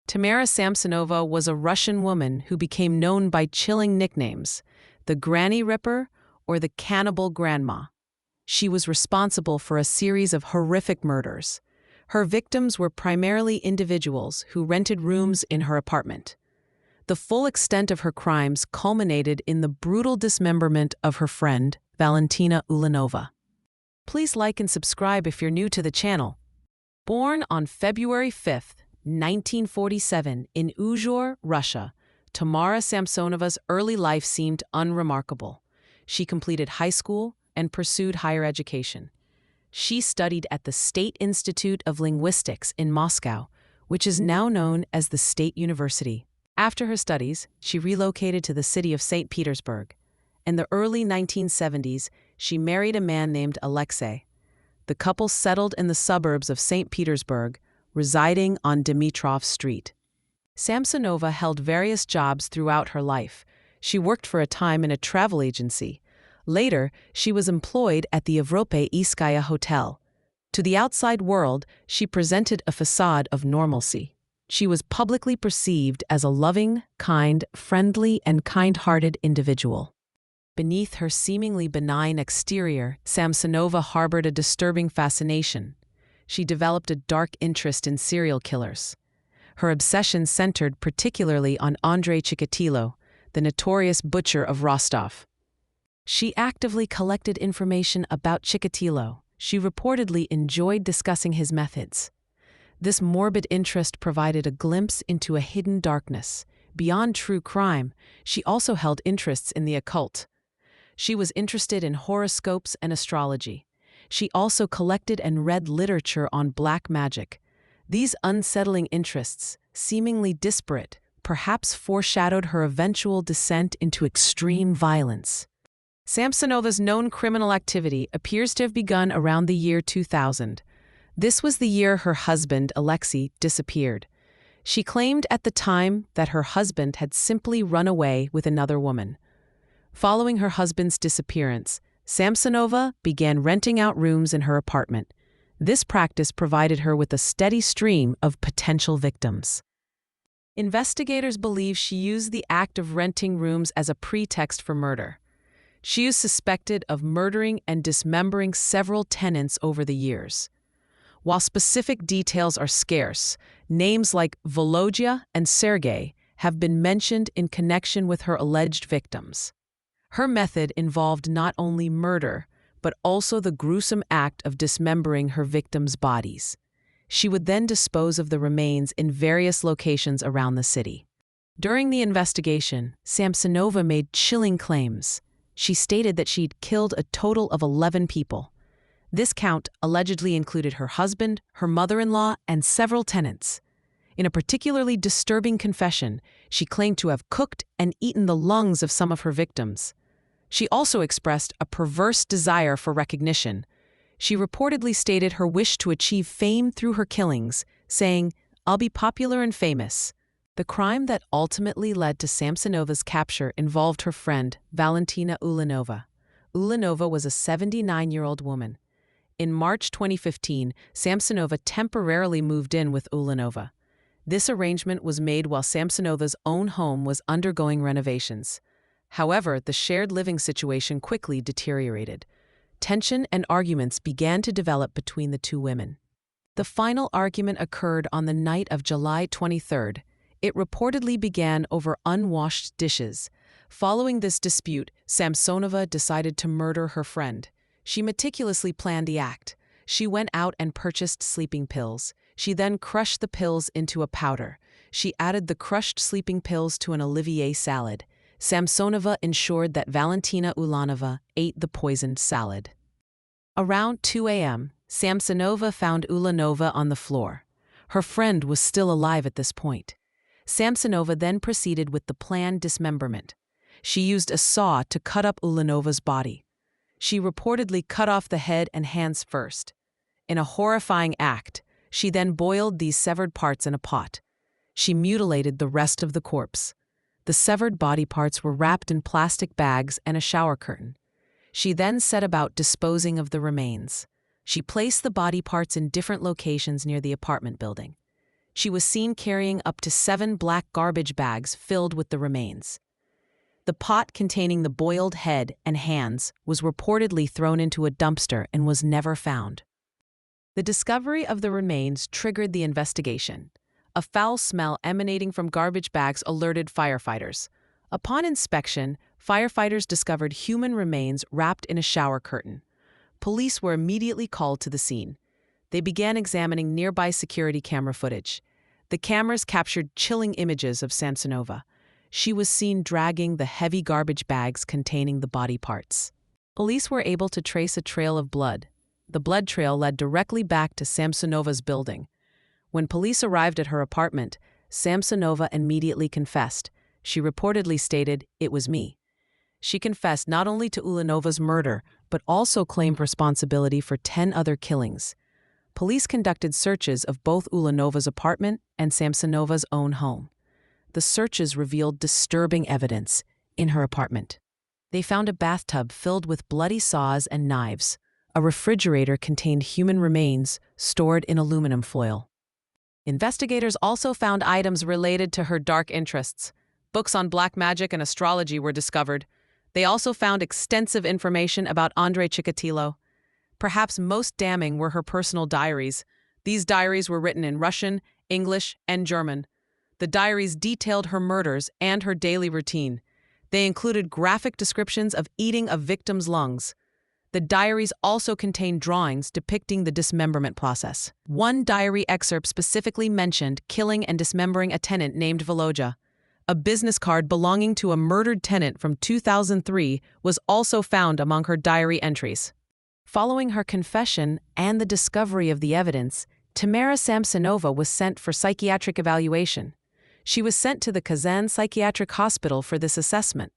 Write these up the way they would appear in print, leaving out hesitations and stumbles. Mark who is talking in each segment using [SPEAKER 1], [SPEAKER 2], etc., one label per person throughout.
[SPEAKER 1] Tamara Samsonova was a Russian woman who became known by chilling nicknames, the Granny Ripper or the Cannibal Grandma. She was responsible for a series of horrific murders. Her victims were primarily individuals who rented rooms in her apartment. The full extent of her crimes culminated in the brutal dismemberment of her friend, Valentina Ulanova. Please like and subscribe if you're new to the channel. Born on February 5, 1947, in Uzhhorod, Russia, Tamara Samsonova's early life seemed unremarkable. She completed high school and pursued higher education. She studied at the State Institute of Linguistics in Moscow, which is now known as the State University. After her studies, she relocated to the city of St. Petersburg. In the early 1970s, she married a man named Alexei. The couple settled in the suburbs of St. Petersburg, residing on Dimitrov Street. Samsonova held various jobs throughout her life. She worked for a time in a travel agency. Later, she was employed at the Evropeiskaya Hotel. To the outside world, she presented a facade of normalcy. She was publicly perceived as a loving, kind, friendly, and kind-hearted individual. Beneath her seemingly benign exterior, Samsonova harbored a disturbing fascination. She developed a dark interest in serial killers. Her obsession centered particularly on Andrei Chikatilo, the notorious butcher of Rostov. She actively collected information about Chikatilo. She reportedly enjoyed discussing his methods. This morbid interest provided a glimpse into a hidden darkness. Beyond true crime, she also held interests in the occult. She was interested in horoscopes and astrology. She also collected and read literature on black magic. These unsettling interests, seemingly disparate, perhaps foreshadowed her eventual descent into extreme violence. Samsonova's known criminal activity appears to have begun around the year 2000. This was the year her husband, Alexei, disappeared. She claimed at the time that her husband had simply run away with another woman. Following her husband's disappearance, Samsonova began renting out rooms in her apartment. This practice provided her with a steady stream of potential victims. Investigators believe she used the act of renting rooms as a pretext for murder. She is suspected of murdering and dismembering several tenants over the years. While specific details are scarce, names like Volodya and Sergei have been mentioned in connection with her alleged victims. Her method involved not only murder, but also the gruesome act of dismembering her victims' bodies. She would then dispose of the remains in various locations around the city. During the investigation, Samsonova made chilling claims. She stated that she'd killed a total of 11 people. This count allegedly included her husband, her mother-in-law, and several tenants. In a particularly disturbing confession, she claimed to have cooked and eaten the lungs of some of her victims. She also expressed a perverse desire for recognition. She reportedly stated her wish to achieve fame through her killings, saying, "I'll be popular and famous." The crime that ultimately led to Samsonova's capture involved her friend, Valentina Ulanova. Ulanova was a 79-year-old woman. In March 2015, Samsonova temporarily moved in with Ulanova. This arrangement was made while Samsonova's own home was undergoing renovations. However, the shared living situation quickly deteriorated. Tension and arguments began to develop between the two women. The final argument occurred on the night of July 23rd. It reportedly began over unwashed dishes. Following this dispute, Samsonova decided to murder her friend. She meticulously planned the act. She went out and purchased sleeping pills. She then crushed the pills into a powder. She added the crushed sleeping pills to an Olivier salad. Samsonova ensured that Valentina Ulanova ate the poisoned salad. Around 2 a.m., Samsonova found Ulanova on the floor. Her friend was still alive at this point. Samsonova then proceeded with the planned dismemberment. She used a saw to cut up Ulanova's body. She reportedly cut off the head and hands first. In a horrifying act, she then boiled these severed parts in a pot. She mutilated the rest of the corpse. The severed body parts were wrapped in plastic bags and a shower curtain. She then set about disposing of the remains. She placed the body parts in different locations near the apartment building. She was seen carrying up to 7 black garbage bags filled with the remains. The pot containing the boiled head and hands was reportedly thrown into a dumpster and was never found. The discovery of the remains triggered the investigation. A foul smell emanating from garbage bags alerted firefighters. Upon inspection, firefighters discovered human remains wrapped in a shower curtain. Police were immediately called to the scene. They began examining nearby security camera footage. The cameras captured chilling images of Samsonova. She was seen dragging the heavy garbage bags containing the body parts. Police were able to trace a trail of blood. The blood trail led directly back to Samsonova's building. When police arrived at her apartment, Samsonova immediately confessed. She reportedly stated, "It was me." She confessed not only to Ulanova's murder, but also claimed responsibility for 10 other killings. Police conducted searches of both Ulanova's apartment and Samsonova's own home. The searches revealed disturbing evidence in her apartment. They found a bathtub filled with bloody saws and knives. A refrigerator contained human remains stored in aluminum foil. Investigators also found items related to her dark interests. Books on black magic and astrology were discovered. They also found extensive information about Andrei Chikatilo. Perhaps most damning were her personal diaries. These diaries were written in Russian, English, and German. The diaries detailed her murders and her daily routine. They included graphic descriptions of eating a victim's lungs. The diaries also contained drawings depicting the dismemberment process. One diary excerpt specifically mentioned killing and dismembering a tenant named Volodya. A business card belonging to a murdered tenant from 2003 was also found among her diary entries. Following her confession and the discovery of the evidence, Tamara Samsonova was sent for psychiatric evaluation. She was sent to the Kazan Psychiatric Hospital for this assessment.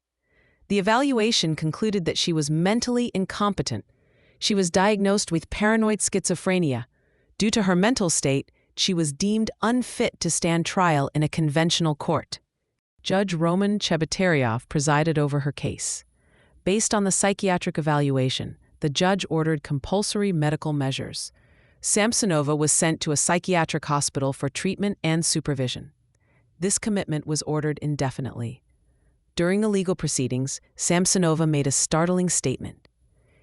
[SPEAKER 1] The evaluation concluded that she was mentally incompetent. She was diagnosed with paranoid schizophrenia. Due to her mental state, she was deemed unfit to stand trial in a conventional court. Judge Roman Chebotaryov presided over her case. Based on the psychiatric evaluation, the judge ordered compulsory medical measures. Samsonova was sent to a psychiatric hospital for treatment and supervision. This commitment was ordered indefinitely. During the legal proceedings, Samsonova made a startling statement.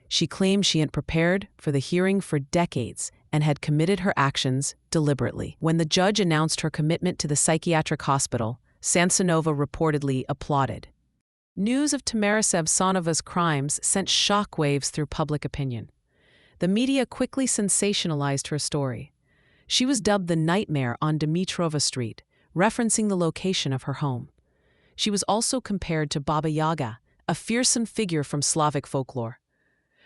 [SPEAKER 1] She claimed she had prepared for the hearing for decades and had committed her actions deliberately. When the judge announced her commitment to the psychiatric hospital, Samsonova reportedly applauded. News of Tamara Samsonova's crimes sent shockwaves through public opinion. The media quickly sensationalized her story. She was dubbed the Nightmare on Dimitrova Street, referencing the location of her home. She was also compared to Baba Yaga, a fearsome figure from Slavic folklore.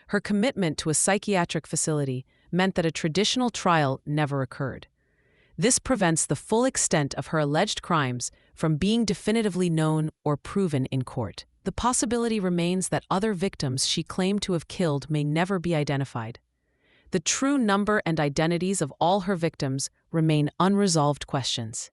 [SPEAKER 1] Her commitment to a psychiatric facility meant that a traditional trial never occurred. This prevents the full extent of her alleged crimes from being definitively known or proven in court. The possibility remains that other victims she claimed to have killed may never be identified. The true number and identities of all her victims remain unresolved questions.